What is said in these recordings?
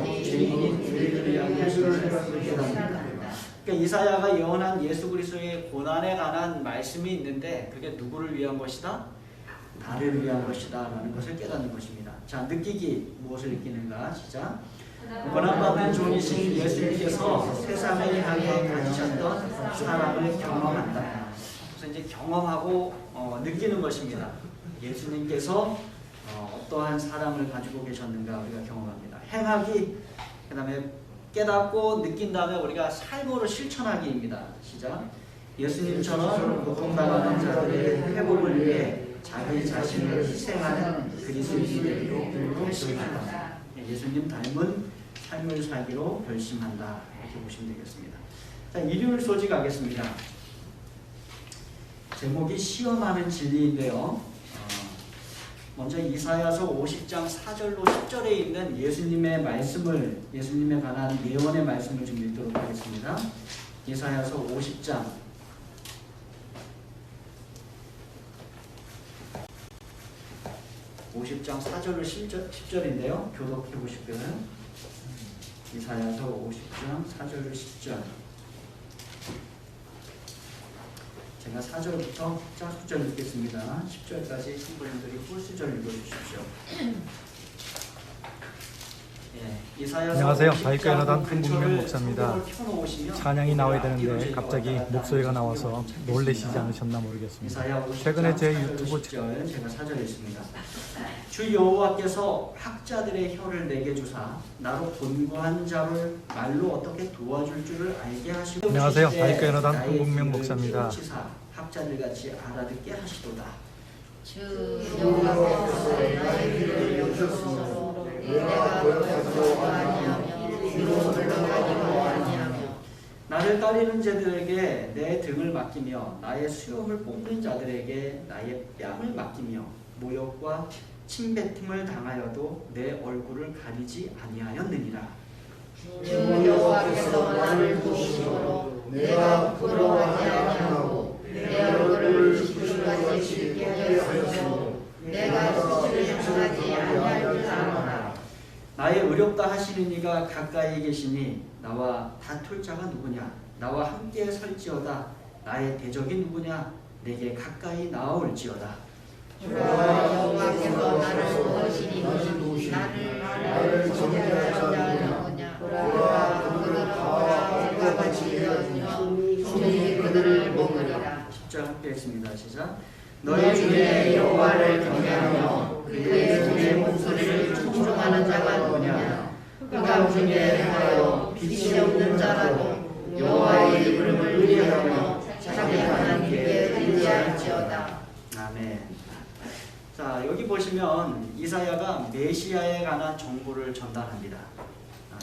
죄인인 우리를 위한 예수를 깨닫는다. 그러니까 이사야가 예언한 예수 그리스도의 고난에 관한 말씀이 있는데 그게 누구를 위한 것이다? 나를 위한 것이다 라는 것을 깨닫는 것입니다. 자, 느끼기. 무엇을 느끼는가? 시작. 고난받는 종이신 예수님께서 세상을 향해 가지셨던 사랑을 경험한다. 그래서 이제 경험하고 느끼는 것입니다. 예수님께서 어떠한 사랑을 가지고 계셨는가 우리가 경험합니다. 행하기, 그 다음에 깨닫고 느낀 다음에 우리가 삶으로 실천하기입니다. 시작. 예수님처럼 고통당하는 자들의 회복을 위해 자기 자신을 희생하는 그리스도인이 되기로 결심한다. 예수님 닮은 삶을 살기로 결심한다. 이렇게 보시면 되겠습니다. 자, 일요일 소식 가겠습니다. 제목이 시험하는 진리인데요. 먼저 이사야서 50장 4절로 10절에 있는 예수님의 말씀을, 예수님에 관한 예언의 말씀을 좀 읽도록 하겠습니다. 이사야서 50장 4절로 10절인데요. 교독해 보시고요. 이사야서 50장 4절로 10절. 제가 4절부터 짝수절 읽겠습니다. 10절까지 신부님들이 홀수절 읽어주십시오. 안녕하세요. 바이크 연화단 한국명 목사입니다. 찬양이 나와야 되는데 갑자기 목소리가 나와서 놀라시지 않으셨나 모르겠습니다. 최근에 제 유튜브 제가 4절에 있습니다. 주 여호와께서 학자들의 혀를 내게 주사 나로 권고한 자를 말로 어떻게 도와줄 줄을 알게 하시고 안녕하세요. 바이크 연화단 한국명 목사입니다. 학자들 같이 알아듣게 하시도다. 주 여호와께서 나의 귀를 여셨으므로 내가 거역하지도 아니하며 귀로 흘러가지도 아니하며 나를 따르는 자들에게 내 등을 맡기며 나의 수염을 뽑는 자들에게 나의 뺨을 맡기며 모욕과 침뱉음을 당하여도 내 얼굴을 가리지 아니하였느니라. 주 여호와께서 나를 보시므로 내가 부끄러워하지 아니하고 내 얼굴을 수술같이 붉게 하였으므로 내가 수치를 당하지 아니할 줄 아노라. 나의 의롭다 하시는 이가 가까이 계시니 나와 다툴 자가 누구냐? 나와 함께 설지어다. 나의 대적이 누구냐? 내게 가까이 나아올지어다. 여호와께서 나를 보시니 나를 정죄할 자가 누구냐? 보라, 그들은 나와 같이 되었으며 종이 그들을 먹으리라. 10절 함께 했습니다. 시작. 너희 중에 여호와를 경외하며 그의 손의 목소리를 충성하는 자가 누구냐? 흑암 중에 행하여 빛이 없는 자라도 여호와의 이름을 의뢰하며 자기 하나님께 의지할지어다. 아멘. 자, 여기 보시면 이사야가 메시아에 관한 정보를 전달합니다.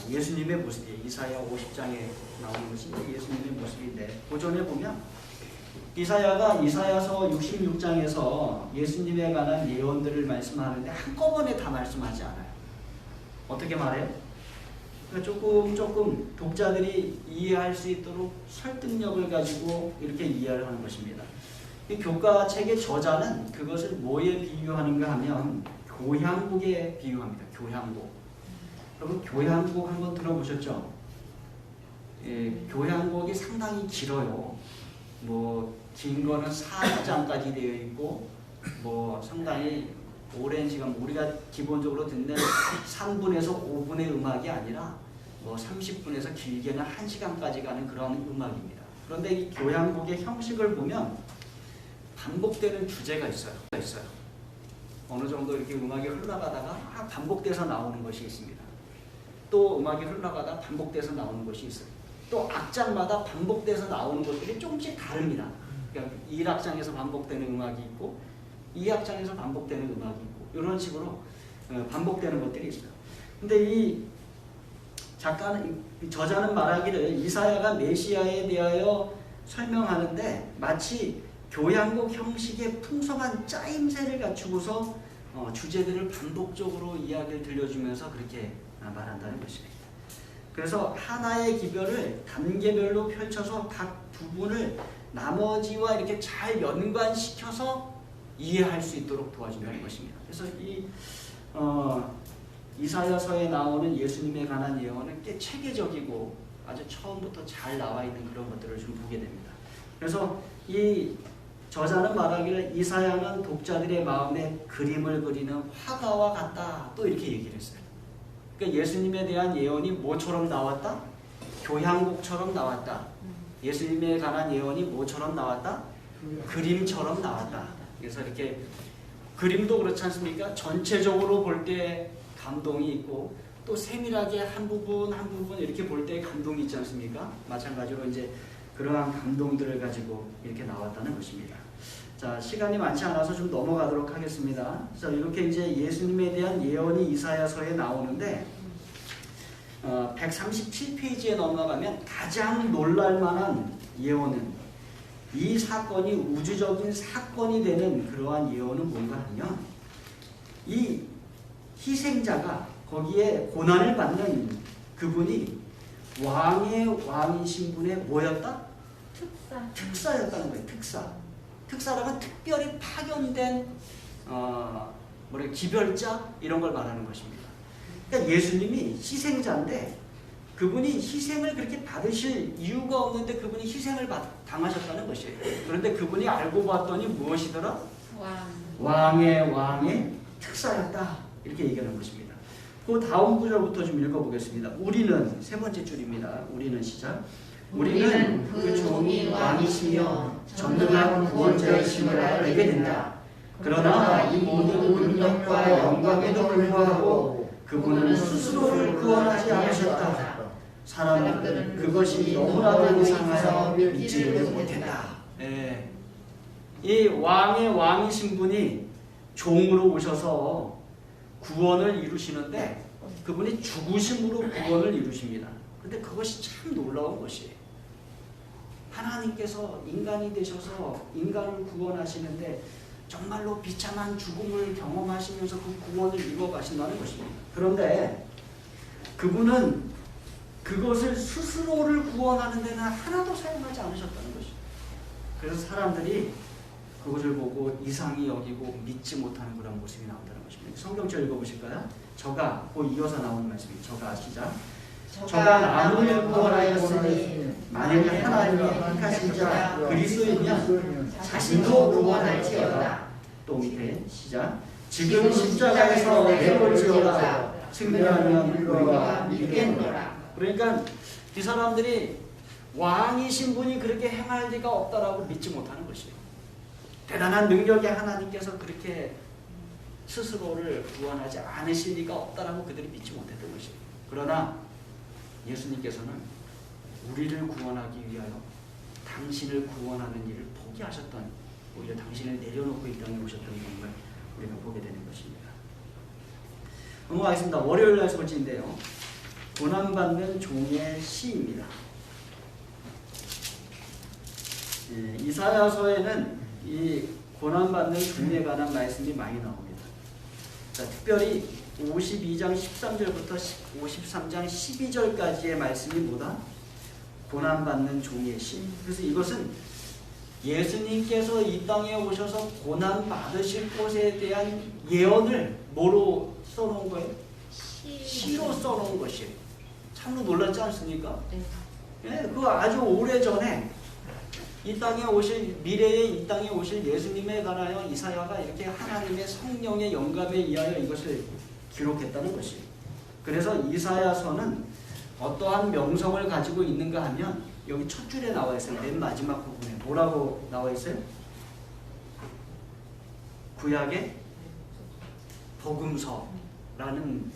예수님의 모습이 이사야 50장에 나오는 것이 예수님의 모습인데 고전에 보면 이사야가 이사야서 66장에서 예수님에 관한 예언들을 말씀하는데 한꺼번에 다 말씀하지 않아요. 어떻게 말해요? 그러니까 조금 독자들이 이해할 수 있도록 설득력을 가지고 이렇게 이해를 하는 것입니다. 이 교과책의 저자는 그것을 뭐에 비유하는가 하면 교향곡에 비유합니다. 교향곡. 여러분 교향곡 한번 들어보셨죠? 교향곡이 상당히 길어요. 긴 거는 4장까지 되어 있고 상당히 오랜 시간 우리가 기본적으로 듣는 3분에서 5분의 음악이 아니라 30분에서 길게는 1시간까지 가는 그런 음악입니다. 그런데 이 교향곡의 형식을 보면 반복되는 주제가 있어요. 어느 정도 이렇게 음악이 흘러가다가 반복돼서 나오는 것이 있습니다. 또 음악이 흘러가다 반복돼서 나오는 것이 있어요. 또 악장마다 반복돼서 나오는 것들이 조금씩 다릅니다. 그러니까 1악장에서 반복되는 음악이 있고 2악장에서 반복되는 음악이 있고 이런 식으로 반복되는 것들이 있어요. 근데 이 저자는 말하기를 이사야가 메시아에 대하여 설명하는데 마치 교향곡 형식의 풍성한 짜임새를 갖추고서 주제들을 반복적으로 이야기를 들려주면서 그렇게 말한다는 것입니다. 그래서 하나의 기별을 단계별로 펼쳐서 각 부분을 나머지와 이렇게 잘 연관시켜서 이해할 수 있도록 도와준다는 것입니다. 그래서 이 이사야서에 나오는 예수님에 관한 예언은 꽤 체계적이고 아주 처음부터 잘 나와 있는 그런 것들을 좀 보게 됩니다. 그래서 이 저자는 말하기를 이사야는 독자들의 마음에 그림을 그리는 화가와 같다, 또 이렇게 얘기를 했어요. 그러니까 예수님에 대한 예언이 뭐처럼 나왔다? 교향곡처럼 나왔다. 예수님에 관한 예언이 뭐처럼 나왔다? 그림처럼 나왔다. 그래서 이렇게 그림도 그렇지 않습니까? 전체적으로 볼 때 감동이 있고 또 세밀하게 한 부분 한 부분 이렇게 볼 때 감동이 있지 않습니까? 마찬가지로 이제 그러한 감동들을 가지고 이렇게 나왔다는 것입니다. 자, 시간이 많지 않아서 좀 넘어가도록 하겠습니다. 자, 이렇게 이제 예수님에 대한 예언이 이사야서에 나오는데 137페이지에 넘어가면 가장 놀랄만한 예언은 이 사건이 우주적인 사건이 되는 그러한 예언은 뭔가 하면 이 희생자가 거기에 고난을 받는 그분이 왕의 왕이신 분의 뭐였다? 특사였다는 거예요. 특사라면 특별히 파견된 기별자 이런 걸 말하는 것입니다. 그러니까 예수님이 희생자인데 그분이 희생을 그렇게 받으실 이유가 없는데 그분이 희생을 당하셨다는 것이에요. 그런데 그분이 알고 봤더니 무엇이더라? 왕의 특사였다. 이렇게 얘기하는 것입니다. 그 다음 구절부터 좀 읽어보겠습니다. 우리는 세 번째 줄입니다. 우리는 시작. 우리는 그 종이 왕이시며 전능한 구원자이심을 알게 된다. 그러나 이 모든 능력과 영광에도 불구하고 그분은 스스로를 구원하지 않으셨다. 사람들은 그것이 너무나도 이상하여 믿지를 못했다. 네. 이 왕의 왕이신 분이 종으로 오셔서 구원을 이루시는데 그분이 죽으심으로 구원을 이루십니다. 근데 그것이 참 놀라운 것이에요. 하나님께서 인간이 되셔서 인간을 구원하시는데 정말로 비참한 죽음을 경험하시면서 그 구원을 이루어 가신다는 것입니다. 그런데 그분은 그것을 스스로를 구원하는 데는 하나도 사용하지 않으셨다는 것이죠. 그래서 사람들이 그것을 보고 이상히 여기고 믿지 못하는 그런 모습이 나온다는 것입니다. 성경절 읽어보실까요? 저가, 그 이어서 나오는 말씀입니다. 저가 시작. 저가 남을 구원하였으니 만약에 하나님이 택하신 자 그리스도이면 자신도 구원할지어다. 또 밑에 시작. 지금 십자가에서 내볼지어다. 승리하면 우리가 믿겠노라. 그러니까 이 사람들이 왕이신 분이 그렇게 행할 리가 없다라고 믿지 못하는 것이에요. 대단한 능력의 하나님께서 그렇게 스스로를 구원하지 않으실 리가 없다라고 그들이 믿지 못했던 것이에요. 그러나 예수님께서는 우리를 구원하기 위하여 당신을 구원하는 일을 포기하셨던, 오히려 당신을 내려놓고 이 땅에 오셨던 걸 우리가 보게 되는 것입니다. 넘어가겠습니다. 월요일 날 소지인데요. 고난받는 종의 시입니다. 이사야서에는 이 고난받는 종에 관한 말씀이 많이 나옵니다. 자, 특별히 52장 13절부터 53장 12절까지의 말씀이 뭐다? 고난받는 종의 시. 그래서 이것은 예수님께서 이 땅에 오셔서 고난받으실 것에 대한 예언을 뭐로 써놓은 거예요? 시로 써놓은 것이에요. 참으로 놀랍지 않습니까? 네, 그 아주 오래전에 이 땅에 오실, 미래에 이 땅에 오실 예수님에 관하여 이사야가 이렇게 하나님의 성령의 영감에 의하여 이것을 기록했다는 것이에요. 그래서 이사야서는 어떠한 명성을 가지고 있는가 하면 여기 첫 줄에 나와 있어요. 맨 마지막 부분에 뭐라고 나와 있어요? 구약의 복음서라는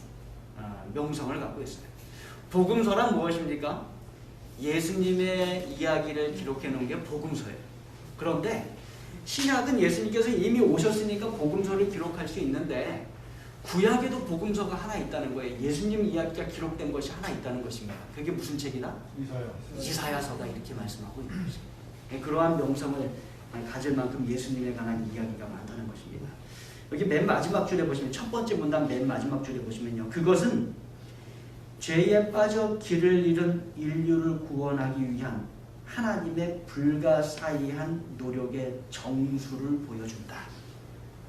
명성을 갖고 있어요. 복음서란 무엇입니까? 예수님의 이야기를 기록해 놓은 게 복음서예요. 그런데 신약은 예수님께서 이미 오셨으니까 복음서를 기록할 수 있는데 구약에도 복음서가 하나 있다는 거예요. 예수님 이야기가 기록된 것이 하나 있다는 것입니다. 그게 무슨 책이다? 이사야서가 이렇게 말씀하고 있는 것입니다. 그러한 명성을 가질 만큼 예수님에 관한 이야기가 많다는 것입니다. 여기 맨 마지막 줄에 보시면, 첫 번째 문단 맨 마지막 줄에 보시면요, 그것은 죄에 빠져 길을 잃은 인류를 구원하기 위한 하나님의 불가사의한 노력의 정수를 보여준다.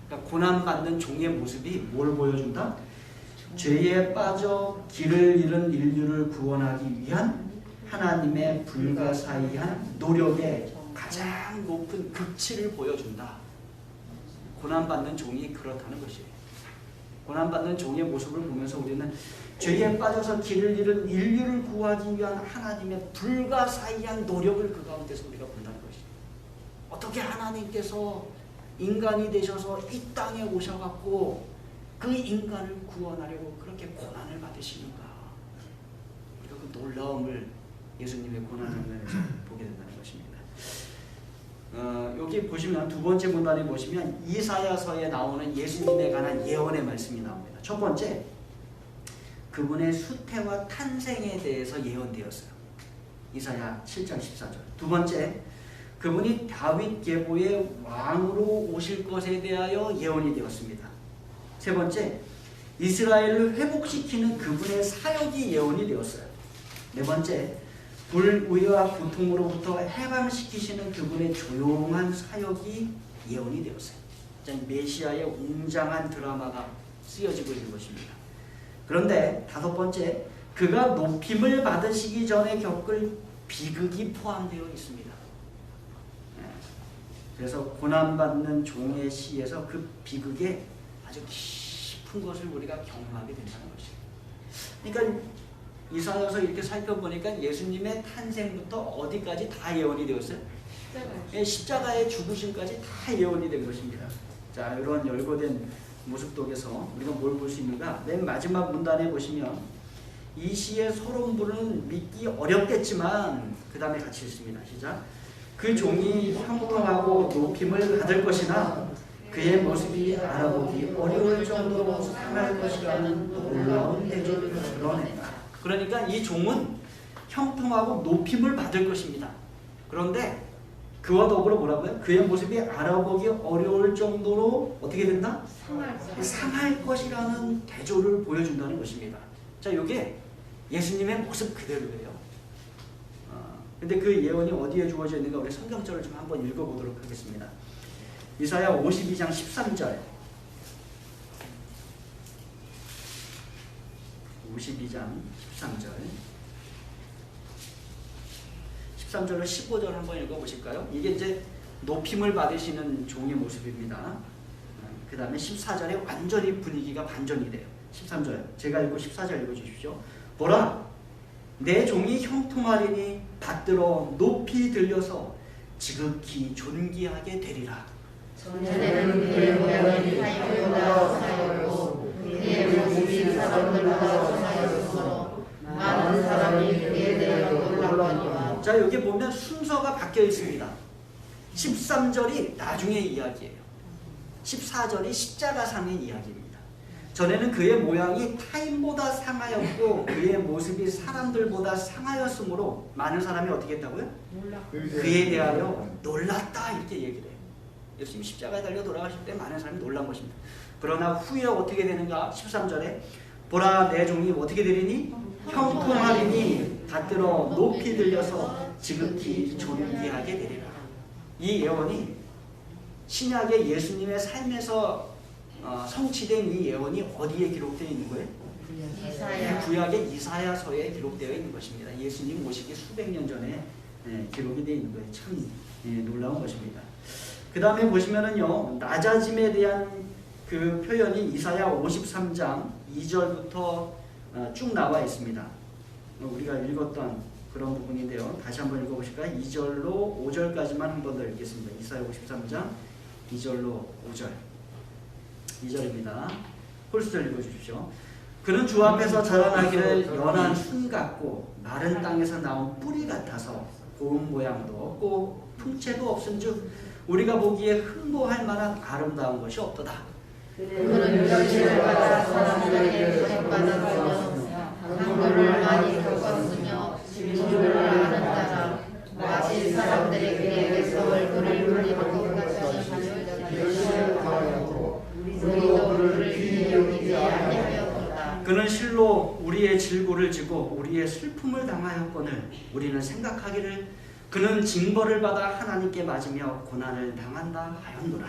그러니까 고난받는 종의 모습이 뭘 보여준다? 죄에 빠져 길을 잃은 인류를 구원하기 위한 하나님의 불가사의한 노력의 가장 높은 극치를 보여준다. 고난받는 종이 그렇다는 것이에요. 고난받는 종의 모습을 보면서 우리는 죄에 빠져서 길을 잃은 인류를 구하기 위한 하나님의 불가사의한 노력을 그 가운데서 우리가 본다는 것이에요. 어떻게 하나님께서 인간이 되셔서 이 땅에 오셔갖고 그 인간을 구원하려고 그렇게 고난을 받으시는가. 우리가 그 놀라움을 예수님의 고난을 면에서 보게 된다는 것입니다. 여기 보시면 두 번째 문단에 보시면 이사야서에 나오는 예수님에 관한 예언의 말씀이 나옵니다. 첫 번째, 그분의 수태와 탄생에 대해서 예언되었어요. 이사야 7장 14절. 두 번째, 그분이 다윗 계보의 왕으로 오실 것에 대하여 예언이 되었습니다. 세 번째, 이스라엘을 회복시키는 그분의 사역이 예언이 되었어요. 네 번째, 불의와 고통으로부터 해방시키시는 그분의 조용한 사역이 예언이 되었어요. 메시아의 웅장한 드라마가 쓰여지고 있는 것입니다. 그런데 다섯 번째, 그가 높임을 받으시기 전에 겪을 비극이 포함되어 있습니다. 그래서 고난받는 종의 시에서 그 비극의 아주 깊은 것을 우리가 경험하게 된다는 것이에요. 그러니까 이사야서 이렇게 살펴보니까 예수님의 탄생부터 어디까지 다 예언이 되었어요? 십자가의 죽으심까지 다 예언이 된 것입니다. 자, 이런 열거된 모습 속에서 우리가 뭘 볼 수 있는가? 맨 마지막 문단에 보시면 이 시의 소론부는 믿기 어렵겠지만 그 다음에 같이 읽습니다. 시작. 그 종이 형통하고 높임을 받을 것이나 그의 모습이 알아보기 어려울 정도로 상할 것이라는 놀라운 대조를 드러낸다. 그러니까 이 종은 형통하고 높임을 받을 것입니다. 그런데 그와 더불어 뭐라고요? 그의 모습이 알아보기 어려울 정도로 어떻게 된다? 상할 것이라는 대조를 보여준다는 것입니다. 자, 이게 예수님의 모습 그대로예요. 근데 그 예언이 어디에 주어져 있는가 우리 성경절을 좀 한번 읽어보도록 하겠습니다. 이사야 52장 13절 52장 13절 13절을 15절 한번 읽어보실까요? 이게 이제 높임을 받으시는 종의 모습입니다. 그 다음에 14절에 완전히 분위기가 반전이 돼요. 13절 제가 읽고 14절 읽어주십시오. 보라, 내 종이 형통하리니 받들어 높이 들려서 지극히 존귀하게 되리라. 전에는 그의 모양이 타인보다 사였고 그의 모습이 사람들보다 사였으므로 많은 사람이 그에 대하여 놀랐거니와. 자, 여기 보면 순서가 바뀌어 있습니다. 13절이 나중의 이야기예요. 14절이 십자가상의 이야기입니다. 전에는 그의 모양이 타인보다 상하였고 그의 모습이 사람들보다 상하였으므로 많은 사람이 어떻게 했다고요? 그에 대하여 놀랐다 이렇게 얘기를 해요. 예수님이 십자가에 달려 돌아가실 때 많은 사람이 놀란 것입니다. 그러나 후에 어떻게 되는가? 13절에 보라, 내 종이 어떻게 되리니? 형통하리니 받들어 높이 들려서 지극히 존귀하게 되리라. 이 예언이 신약의 예수님의 삶에서 성취된 이 예언이 어디에 기록되어 있는 거예요? 구약의 이사야서에 기록되어 있는 것입니다. 예수님 오시기 수백 년 전에 기록이 되어 있는 거예요. 참 놀라운 것입니다. 그 다음에 보시면은요, 낮아짐에 대한 그 표현이 이사야 53장 2절부터 쭉 나와 있습니다. 우리가 읽었던 그런 부분인데요. 다시 한번 읽어보실까요? 2절로 5절까지만 한 번 더 읽겠습니다. 이사야 53장 2절로 5절. 2절입니다. 홀수절 읽어주십시오. 그는 주 앞에서 자라나기를 연한 순 같고 마른 땅에서 나온 뿌리 같아서 고운 모양도 없고 풍채도 없은즉 우리가 보기에 흠모할 만한 아름다운 것이 없도다. 그는 결실을 받아 사람들에게 소식받았으며 강도를 많이 겪었으며 진주를 아는 자라 마치 사람들이 그에게서 얼굴을 돌리는 것 같이 결실을 받았고 우리도 그를 귀히 여기지 아니하였도다. 그는 실로 우리의 질고를 지고 우리의 슬픔을 당하였거늘 우리는 생각하기를 그는 징벌을 받아 하나님께 맞으며 고난을 당한다 하였노라.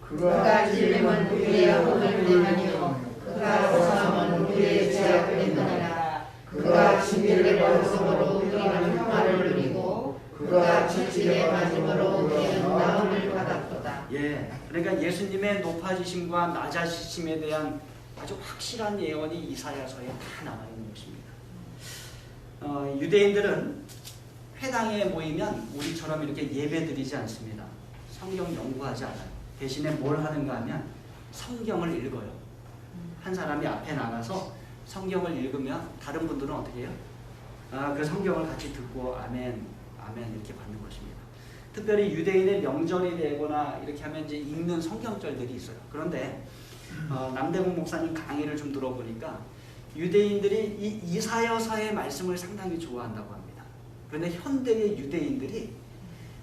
그가 찔림은 우리의 혼을 내며 그가 고함은 우리의 죄악 때문이라. 그가 진리를 벗음으로 우리는 평화를 누리고 그가 진실의 맞음으로 우리는 나음을 받았도다. 예, 그러니까 예수님의 높아지심과 낮아지심에 대한 아주 확실한 예언이 이사야서에 다 나와 있는 것입니다. 유대인들은 회당에 모이면 우리처럼 이렇게 예배드리지 않습니다. 성경 연구하지 않아요. 대신에 뭘 하는가 하면 성경을 읽어요. 한 사람이 앞에 나가서 성경을 읽으면 다른 분들은 어떻게 해요? 그 성경을 같이 듣고 아멘, 아멘 이렇게 받는 것입니다. 특별히 유대인의 명절이 되거나 이렇게 하면 이제 읽는 성경절들이 있어요. 그런데 남대문 목사님 강의를 좀 들어보니까 유대인들이 이 이사야서의 말씀을 상당히 좋아한다고 합니다. 그런데 현대의 유대인들이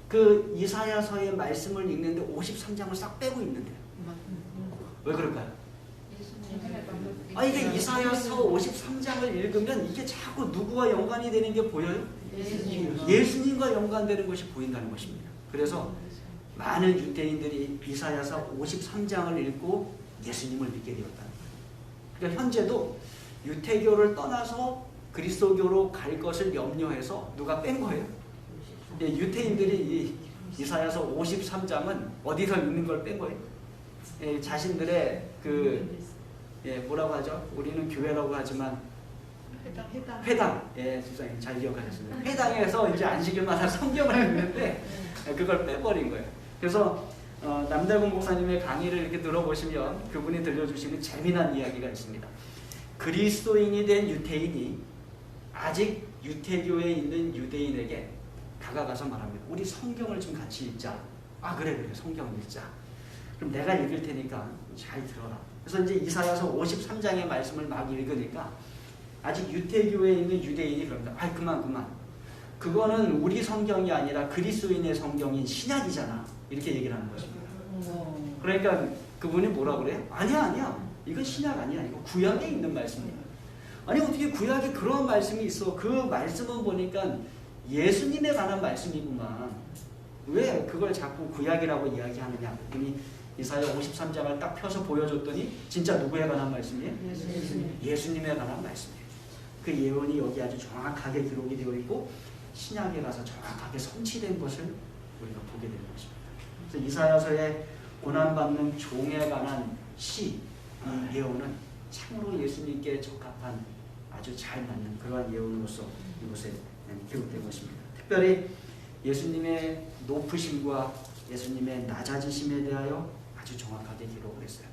그 이사야서의 말씀을 읽는데 53장을 싹 빼고 있는데요. 왜 그럴까요? 이게 이사야서 53장을 읽으면 이게 자꾸 누구와 연관이 되는 게 보여요? 예수님과 연관되는 것이 보인다는 것입니다. 그래서 많은 유대인들이 이사야서 53장을 읽고 예수님을 믿게 되었다는 거예요. 그러니까 현재도 유태교를 떠나서 그리스도교로 갈 것을 염려해서 누가 뺀 거예요. 근데 유태인들이 이 이사야서 53장은 어디서 읽는 걸 뺀 거예요? 자신들의 뭐라고 하죠? 우리는 교회라고 하지만 회당. 예, 집사님 잘 기억하셨습니다. 회당에서 이제 안식일마다 성경을 읽는데 그걸 빼버린 거예요. 그래서 남대문 목사님의 강의를 이렇게 들어보시면 그분이 들려주시는 재미난 이야기가 있습니다. 그리스도인이 된 유태인이 아직 유태교에 있는 유대인에게 다가가서 말합니다. 우리 성경을 좀 같이 읽자. 그래 성경 읽자. 그럼 내가 읽을 테니까 잘 들어라. 그래서 이제 이사야서 53장의 말씀을 막 읽으니까 아직 유태교에 있는 유대인이 그럽니다. 그만. 그거는 우리 성경이 아니라 그리스도인의 성경인 신약이잖아. 이렇게 얘기를 하는 것입니다. 그러니까 그분이 뭐라 그래요? 아니야. 이건 신약 아니야. 이거 구약에 있는 말씀이야. 아니 어떻게 구약에 그런 말씀이 있어? 그 말씀은 보니까 예수님에 관한 말씀이구만. 왜 그걸 자꾸 구약이라고 이야기하느냐? 그분이 이사야 53장을 딱 펴서 보여줬더니 진짜 누구에 관한 말씀이에요? 예수님에 관한 말씀이에요. 그 예언이 여기 아주 정확하게 기록이 되어 있고 신약에 가서 정확하게 성취된 것을 우리가 보게 되는 것입니다. 그래서 이사야서의 고난받는 종에 관한 시, 이 예언은 참으로 예수님께 적합한 아주 잘 맞는 그러한 예언으로서 이곳에 기록된 것입니다. 특별히 예수님의 높으심과 예수님의 낮아지심에 대하여 아주 정확하게 기록을 했어요.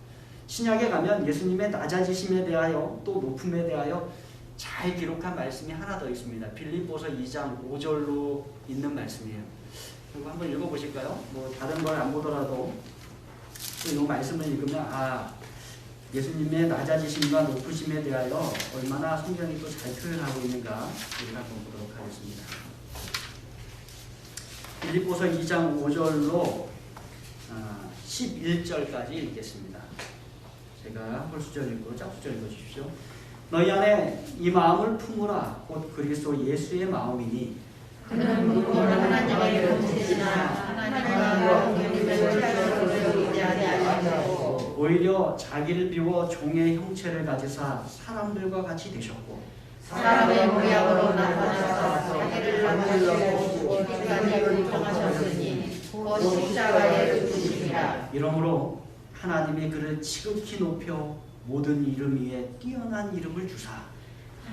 신약에 가면 예수님의 낮아지심에 대하여 또 높음에 대하여 잘 기록한 말씀이 하나 더 있습니다. 빌립보서 2장 5절로 있는 말씀이에요. 이거 한번 읽어보실까요? 다른 걸 안 보더라도 이 말씀을 읽으면 예수님의 낮아지심과 높으심에 대하여 얼마나 성경이 또 잘 표현하고 있는가 우리가 한번 보도록 하겠습니다. 빌립보서 2장 5절로 11절까지 읽겠습니다. 제가 홀수절 읽고 짝수절 읽어주십시오. 너희 안에 이 마음을 품으라. 곧 그리스도 예수의 마음이니 그는 물론 하나님의 본체시나 하나님과 동일됨을 철저히 의지하지 아니하시고 오히려 자기를 비워 종의 형체를 가지사 사람들과 같이 되셨고 사람의 모양으로 나타나서 자기를 낮추시고 죽기까지 고통하셨으니 곧 십자가에 죽으시리라. 이러므로 하나님이 그를 지극히 높여 모든 이름 위에 뛰어난 이름을 주사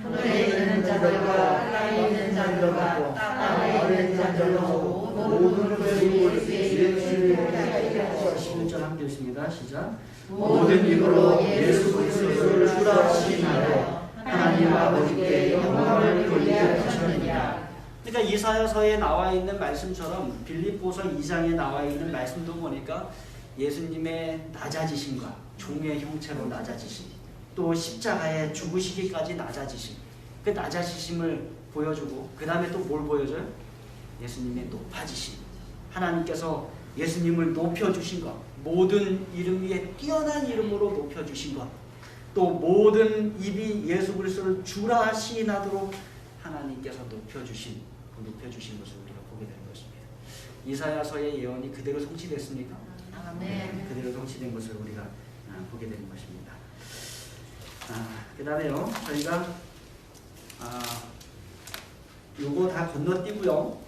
하늘에 있는 자들과 땅에 있는 자들과 땅에 있는 자들로 모든 것을 예수의 이름을 부르게 11절 함께 읽습니다. 시작. 모든 입으로 예수 그리스도를 주라 시인하여 하나님 아버지께 영광을 돌리게 하셨느니라. 그러니까 이사야서에 나와 있는 말씀처럼 빌립보서 2장에 나와 있는 말씀도 보니까 예수님의 낮아지심과 종의 형체로 낮아지심, 또 십자가에 죽으시기까지 낮아지심, 그 낮아지심을 보여주고 그 다음에 또 뭘 보여줘요? 예수님의 높아지심, 하나님께서 예수님을 높여주신 것, 모든 이름 위에 뛰어난 이름으로 높여주신 것, 또 모든 입이 예수 그리스도를 주라 시인하도록 하나님께서 높여주신 것을 우리가 보게 되는 것입니다. 이사야서의 예언이 그대로 성취됐습니까? 아멘. 그대로 성취된 것을 우리가 보게 되는 것입니다. 그 다음에요. 저희가 요거 다 건너뛰고요.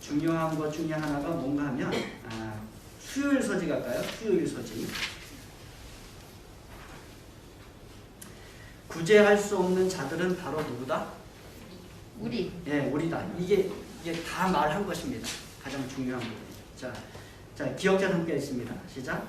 중요한 것 중에 하나가 뭔가 하면 수요일 서지 갈까요? 수요일 서지. 구제할 수 없는 자들은 바로 누구다? 우리. 예, 우리다. 이게 다 말한 것입니다. 가장 중요한 부분. 자, 기억자 함께 있습니다. 시작.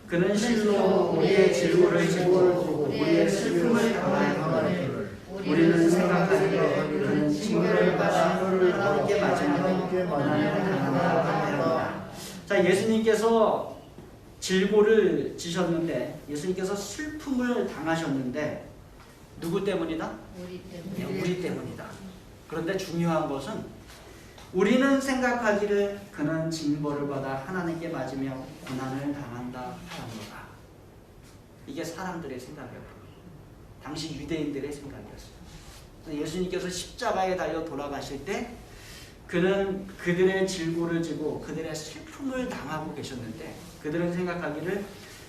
그는 실로 우리의 질고를 지고 우리의 슬픔을 당하였고 우리는 생각하기에 그는 징벌을 받아 하나님께 맞으며 고난을 당한다. 자, 예수님께서 질고를 지셨는데, 예수님께서 슬픔을 당하셨는데 누구 때문이다? 우리 때문에. 네, 우리 때문이다. 그런데 중요한 것은 우리는 생각하기를 그는 징벌을 받아 하나님께 맞으며 고난을 당한다 하는 거다. 이게 사람들의 생각이었고 당시 유대인들의 생각이었어요. 예수님께서 십자가에 달려 돌아가실 때 그는 그들의 질고를 지고 그들의 슬픔을 당하고 계셨는데 그들은 생각하기를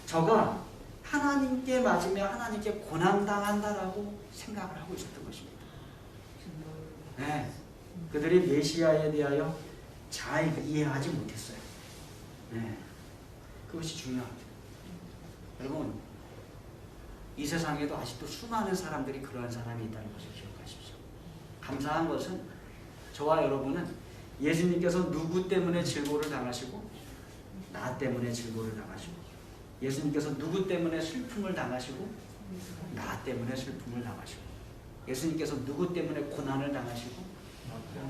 저가 하나님께 맞으며 하나님께 고난당한다라고 생각을 하고 있었던 것입니다. 네, 그들이 메시아에 대하여 잘 이해하지 못했어요. 네, 그것이 중요합니다. 여러분, 이 세상에도 아직도 수많은 사람들이 그러한 사람이 있다는 것을 기억하십시오. 감사한 것은 저와 여러분은 예수님께서 누구 때문에 질고를 당하시고 나 때문에 질고를 당하시고 예수님께서 누구 때문에 슬픔을 당하시고 나 때문에 슬픔을 당하시고 예수님께서 누구 때문에 고난을 당하시고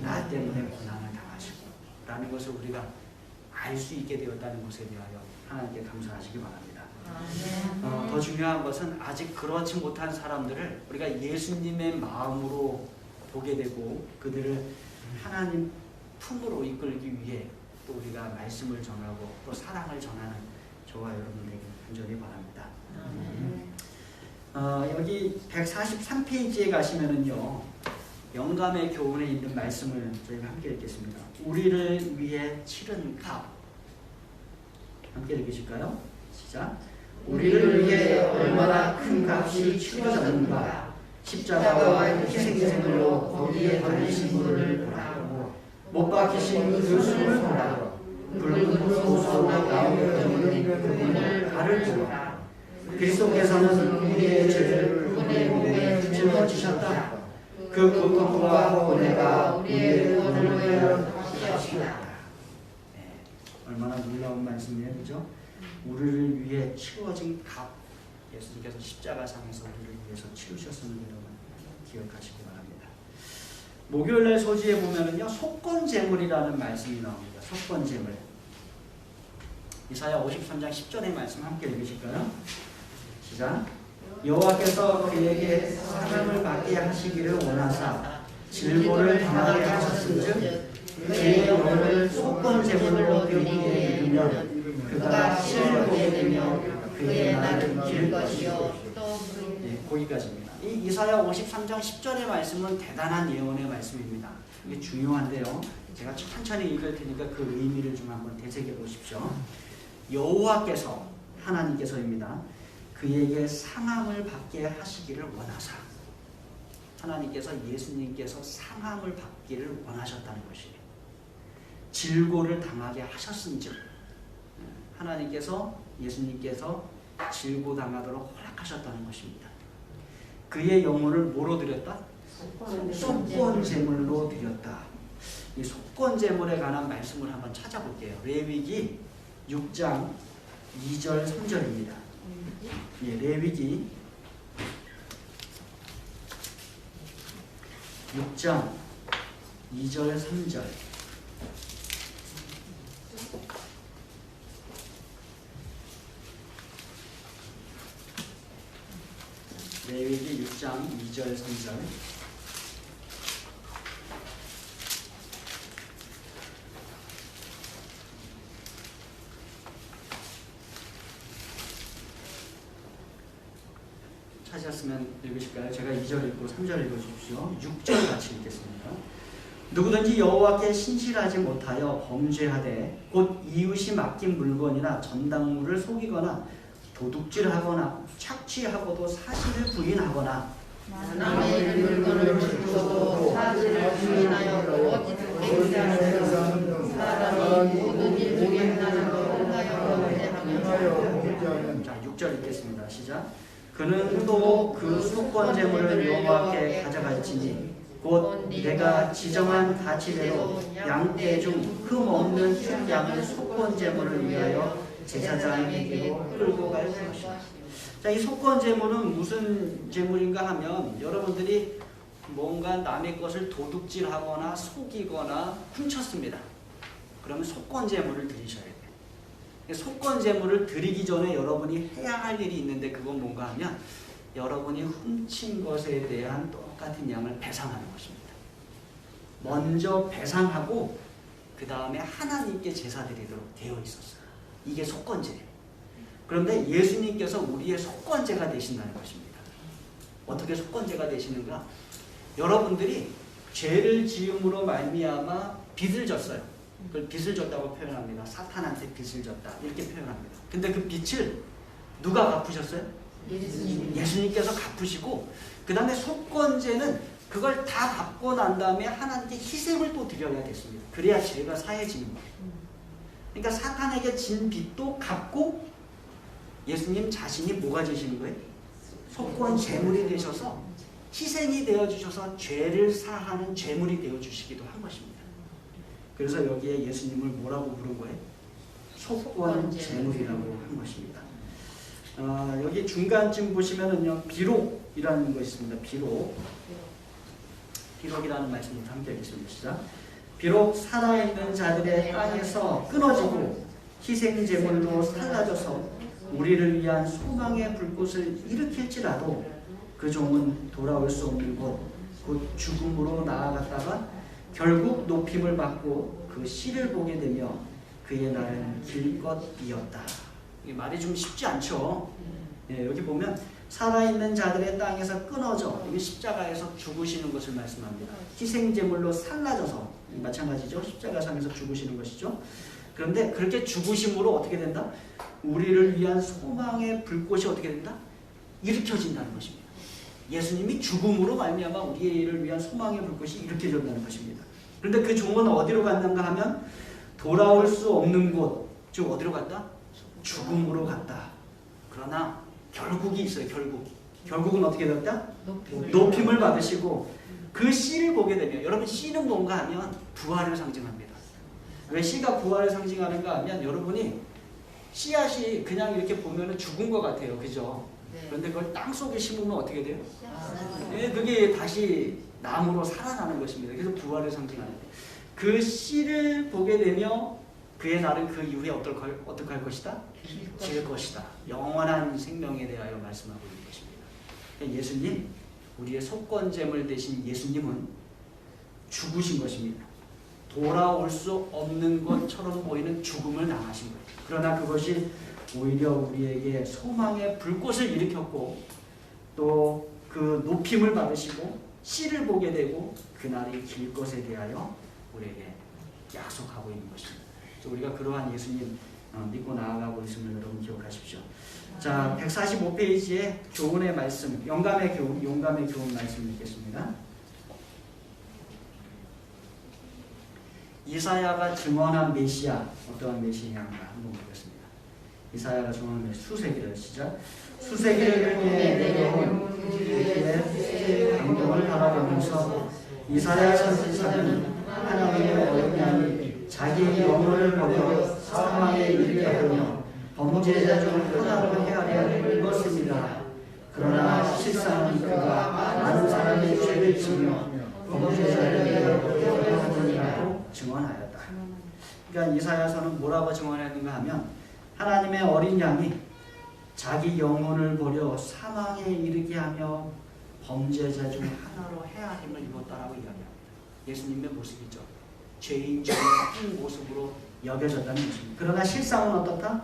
나 때문에 고난을 당하시고 라는 것을 우리가 알 수 있게 되었다는 것에 대하여 하나님께 감사하시기 바랍니다. 더 중요한 것은 아직 그렇지 못한 사람들을 우리가 예수님의 마음으로 보게 되고 그들을 하나님 품으로 이끌기 위해 또 우리가 말씀을 전하고 또 사랑을 전하는 저와 여러분에게 간절히 바랍니다. 여기 143페이지에 가시면은요, 영감의 교훈에 있는 말씀을 저희가 함께 읽겠습니다. 우리를 위해 치른 값. 함께 읽으실까요? 시작. 우리를 위해 얼마나 큰 값이 치러졌는가. 십자가와 희생제물로 거기에 달리신 분을 보라. 못 박히신 그 숨을 보라. 붉은 소수로 나오며 적는 그분을 발을 보라. 그리스도께서는 우리의 죄를 그분의 몸에 짊어지셨다. 그 고통과 고뇌가 우리의 구원을 위하여 하시었다. 얼마나 놀라운 말씀이에요, 그죠? 우리를 위해 치루어진 값, 예수님께서 십자가상에서 우리를 위해서 치르셨음을 여러분 기억하시기 바랍니다. 목요일날 소지에 보면은요, 속건제물이라는 말씀이 나옵니다. 속건제물. 이사야 53장 10절의 말씀 함께 읽으실까요? 시작. 여호와께서 그에게 사람을 받게 하시기를 원하사 질고를 당하게 하셨은즉 그의 영혼을 속건제물로 드리기에 이르면 그가 실을 보게 되며 그의 날은 길 것이요. 거기까지입니다. 이 이사야 53장 10절의 말씀은 대단한 예언의 말씀입니다. 이게 중요한데요. 제가 천천히 읽을 테니까 그 의미를 좀 한번 되새겨 보십시오. 여호와께서, 하나님께서입니다. 그에게 상함을 받게 하시기를 원하사. 하나님께서, 예수님께서 상함을 받기를 원하셨다는 것이에요. 질고를 당하게 하셨은즉 하나님께서, 예수님께서 질고 당하도록 허락하셨다는 것입니다. 그의 영혼을 뭐로 드렸다? 속건제물로 드렸다. 이 속건제물에 관한 말씀을 한번 찾아볼게요. 레위기 6장 2절 3절입니다. 예, 레위기 6장 2절 3절. 레위기 6장 2절 3절. 찾으셨으면 읽으실까요? 제가 2절 읽고 3절 읽어주십시오. 6절 같이 읽겠습니다. 누구든지 여호와께 신실하지 못하여 범죄하되 곧 이웃이 맡긴 물건이나 전당물을 속이거나 도둑질하거나 착취하고도 사실을 부인하거나 남의 물건을 훔쳐도 사실을 부인하여 거짓 맹세하는 사람이 모든 일 중에 하나는 통하여 범죄하며. 자, 6절 읽겠습니다. 시작. 그는 또 그 속건 제물을 여호와께 가져갈지니 곧 내가 지정한 가치대로 양떼 중 흠 없는 첫 양을 속건 제물을 위하여 제사장에게로 끌고 갈 것이다. 자, 이 속건 제물은 무슨 제물인가 하면 여러분들이 뭔가 남의 것을 도둑질하거나 속이거나 훔쳤습니다. 그러면 속건 제물을 드리셔야 돼요. 속건 제물을 드리기 전에 여러분이 해야 할 일이 있는데 그건 뭔가 하면 여러분이 훔친 것에 대한 똑같은 양을 배상하는 것입니다. 먼저 배상하고 그 다음에 하나님께 제사 드리도록 되어 있었어요. 이게 속건제예요. 그런데 예수님께서 우리의 속건제가 되신다는 것입니다. 어떻게 속건제가 되시는가? 여러분들이 죄를 지음으로 말미암아 빚을 졌어요. 그걸 빚을 졌다고 표현합니다. 사탄한테 빚을 졌다 이렇게 표현합니다. 근데 그 빚을 누가 갚으셨어요? 예수님께서 갚으시고 그 다음에 속건제는 그걸 다 갚고 난 다음에 하나님께 희생을 또 드려야 됐습니다. 그래야 죄가 사해지는 거예요. 그러니까 사탄에게 진 빚도 갚고 예수님 자신이 뭐가 되시는 거예요? 속건 제물이 되셔서 희생이 되어주셔서 죄를 사하는 제물이 되어주시기도 한 것입니다. 그래서 여기에 예수님을 뭐라고 부른 거예요? 속건 제물이라고 한 것입니다. 여기 중간쯤 보시면은요, 비록이라는 거 있습니다. 비록이라는 말씀을 함께 하겠습니다. 시작. 비록 살아있는 자들의 땅에서 끊어지고 희생 제물로 살라져서 우리를 위한 소망의 불꽃을 일으킬지라도 그 종은 돌아올 수 없는 곳, 곧 죽음으로 나아갔다가 결국 높임을 받고 그 씨를 보게 되며 그의 날은 길것이었다. 이 말이 좀 쉽지 않죠. 예, 여기 보면 살아있는 자들의 땅에서 끊어져, 이게 십자가에서 죽으시는 것을 말씀합니다. 희생제물로 살라져서, 마찬가지죠. 십자가상에서 죽으시는 것이죠. 그런데 그렇게 죽으심으로 어떻게 된다? 우리를 위한 소망의 불꽃이 어떻게 된다? 일으켜진다는 것입니다. 예수님이 죽음으로 말미암아 우리를 위한 소망의 불꽃이 일으켜진다는 것입니다. 그런데 그 종은 어디로 갔는가 하면 돌아올 수 없는 곳, 즉 어디로 갔다? 죽음으로 갔다. 그러나 결국이 있어요. 결국은 어떻게 됐다? 높임을 받으시고 그 씨를 보게 되면, 여러분 씨는 뭔가 하면 부활을 상징합니다. 왜 씨가 부활을 상징하는가 하면 여러분이 씨앗이 그냥 이렇게 보면 죽은 것 같아요. 그죠? 그런데 그걸 땅속에 심으면 어떻게 돼요? 네, 그게 다시 나무로 살아나는 것입니다. 그래서 부활을 상징하는데 그 씨를 보게 되며 그의 날은 그 이후에 어떻게 할 것이다? 길 것이다. 영원한 생명에 대하여 말씀하고 있는 것입니다. 예수님, 우리의 속건제물 되신 예수님은 죽으신 것입니다. 돌아올 수 없는 것처럼 보이는 죽음을 당하신 거예요. 그러나 그것이 오히려 우리에게 소망의 불꽃을 일으켰고 또 그 높임을 받으시고 씨를 보게 되고 그날이 길 것에 대하여 우리에게 약속하고 있는 것입니다. 우리가 그러한 예수님 믿고 나아가고 있음을 여러분 기억하십시오. 자, 145페이지에 교훈의 말씀, 용감의 교훈 말씀 읽겠습니다. 이사야가 증언한 메시아, 어떠한 메시아인가 한번 보겠습니다. 이사야가 증언한 메시아, 수세기를 시작. 수세기를 향해 내려온 그의 강동을 바라보면서 이사야 선지자는 하나님의 어린 양이 자기의 영혼을 버려 사망에 이르게 하며 범죄자 중 하나로 헤아려 입었습니다. 그러나 실상은 그가 많은 사람의 죄를 지며 범죄자를 위하여 하느니라고 증언하였다. 그러니까 이사야서는 뭐라고 증언했는가 하면 하나님의 어린 양이 자기 영혼을 버려 사망에 이르게 하며 범죄자 중 하나로 헤아림을 입었다라고 이야기합니다. 예수님의 모습이죠. 죄인적인 모습으로 여겨졌다는 것입니다. 그러나 실상은 어떻다?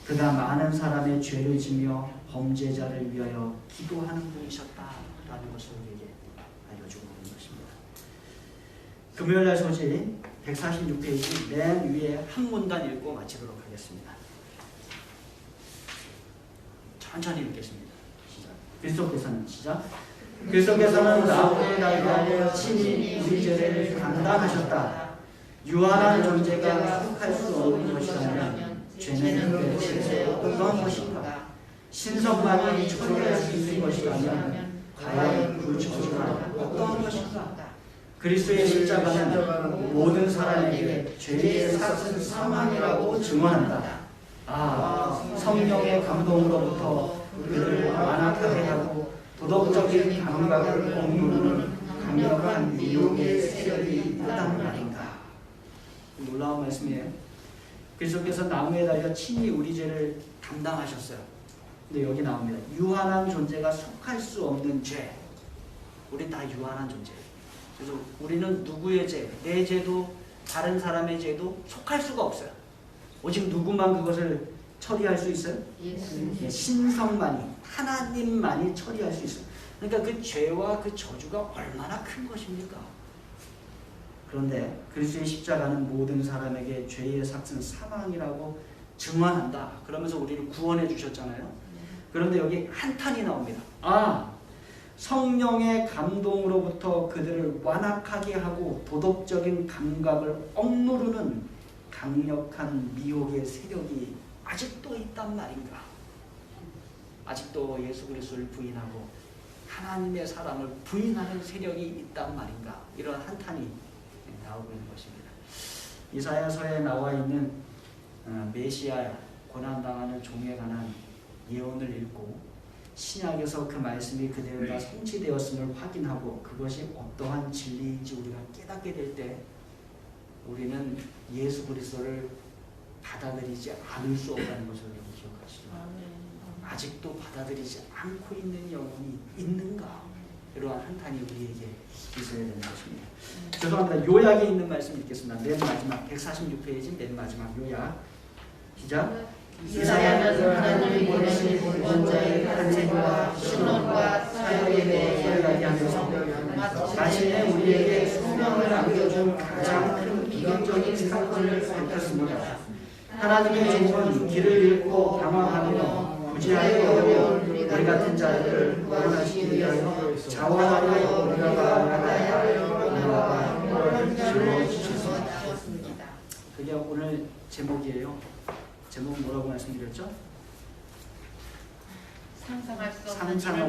그가 많은 사람의 죄를 지며 범죄자를 위하여 기도하는 분이셨다라는 것을 우리에게 알려주고 있는 것입니다. 금요일날 소식 146페이지 맨 위에 한 문단 읽고 마치도록 하겠습니다. 천천히 읽겠습니다. 시작. 그리스도께서는 시작. 그리스도께서는 나무에 달려 친히 우리 죄를 감당하셨다. 유한한 존재가 속할 수 없는 것이라면 죄는 도대체 어떤 것인가? 신성만이 처리할 수 있는 것이라면 과연 그 저주가 어떤 것인가? 그리스도의 십자가는 모든 사람에게 죄의 삭은 사망이라고 증언한다. 성령의 감동으로부터 그들을 완악하게 하고 도덕적인 감각을 억누르는 강력한 미혹의 세력이 있다는 말인가? 놀라운 말씀이에요. 그리스도께서 나무에 달려 친히 우리 죄를 감당하셨어요. 근데 여기 나옵니다. 유한한 존재가 속할 수 없는 죄. 우리 다 유한한 존재예요. 그래서 우리는 누구의 죄, 내 죄도 다른 사람의 죄도 속할 수가 없어요. 오직 누구만 그것을 처리할 수 있어요? 예, 신성만이, 하나님만이 처리할 수 있어요. 그러니까 그 죄와 그 저주가 얼마나 큰 것입니까? 그런데 그리스도의 십자가는 모든 사람에게 죄의 삭은 사망이라고 증언한다. 그러면서 우리를 구원해 주셨잖아요. 그런데 여기 한탄이 나옵니다. 성령의 감동으로부터 그들을 완악하게 하고 도덕적인 감각을 억누르는 강력한 미혹의 세력이 아직도 있단 말인가? 아직도 예수 그리스도를 부인하고 하나님의 사랑을 부인하는 세력이 있단 말인가? 이런 한탄이 나오고 있는 것입니다. 이사야서에 나와 있는 메시아 고난당하는 종에 관한 예언을 읽고 신약에서 그 말씀이 그대로 다 성취되었음을 확인하고 그것이 어떠한 진리인지 우리가 깨닫게 될 때 우리는 예수 그리스도를 받아들이지 않을 수 없다는 것을 기억하시죠. 아직도 받아들이지 않고 있는 영혼이 있는가? 이러한 한탄이 우리에게 있어야 되는 것입니다. 죄송합니다. 요약에 있는 말씀 읽겠습니다. 맨 마지막 146페이지 맨 마지막 요약. 시작. 이사야는 하나님이 보내신 원자의 탄생과 신원과 사역에 대해 이야기하면서 마침내 우리에게 소명을 안겨준 가장 큰 비극적인 사건을 밝혔습니다. 하나님의 종은 길을 잃고 방황하며 부지하여 어려운 우리 같은 자들을 구원하시기 위하여 자원하여 우리가 받아야 할 은혜와 형벌을 주셨습니다. 그게 오늘 제목이에요. 제목은 뭐라고 말씀드렸죠? 상상할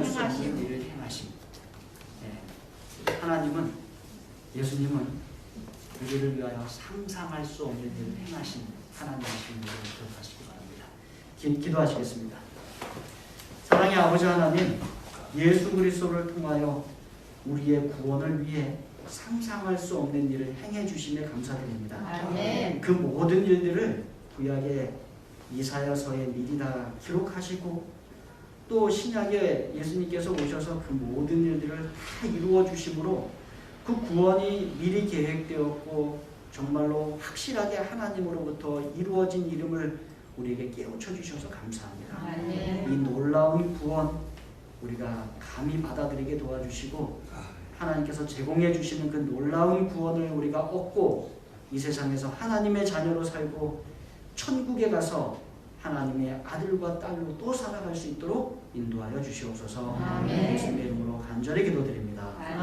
수 없는 일을 행하심. 네. 하나님은, 예수님은 우리를 위하여 상상할 수 없는 일을 행하신 하나님이신 것을 기억하시기 바랍니다. 기도하시겠습니다. 사랑의 아버지 하나님, 예수 그리스도를 통하여 우리의 구원을 위해 상상할 수 없는 일을 행해 주심에 감사드립니다. 아멘. 그 모든 일들을 구약의 이사야서에 미리 다 기록하시고 또 신약에 예수님께서 오셔서 그 모든 일들을 다 이루어 주심으로 그 구원이 미리 계획되었고 정말로 확실하게 하나님으로부터 이루어진 이름을 우리에게 깨우쳐 주셔서 감사합니다. 아멘. 이 놀라운 구원 우리가 감히 받아들이게 도와주시고 하나님께서 제공해 주시는 그 놀라운 구원을 우리가 얻고 이 세상에서 하나님의 자녀로 살고 천국에 가서 하나님의 아들과 딸로 또 살아갈 수 있도록 인도하여 주시옵소서. 아멘. 예수님의 이름으로 간절히 기도드립니다. 아멘.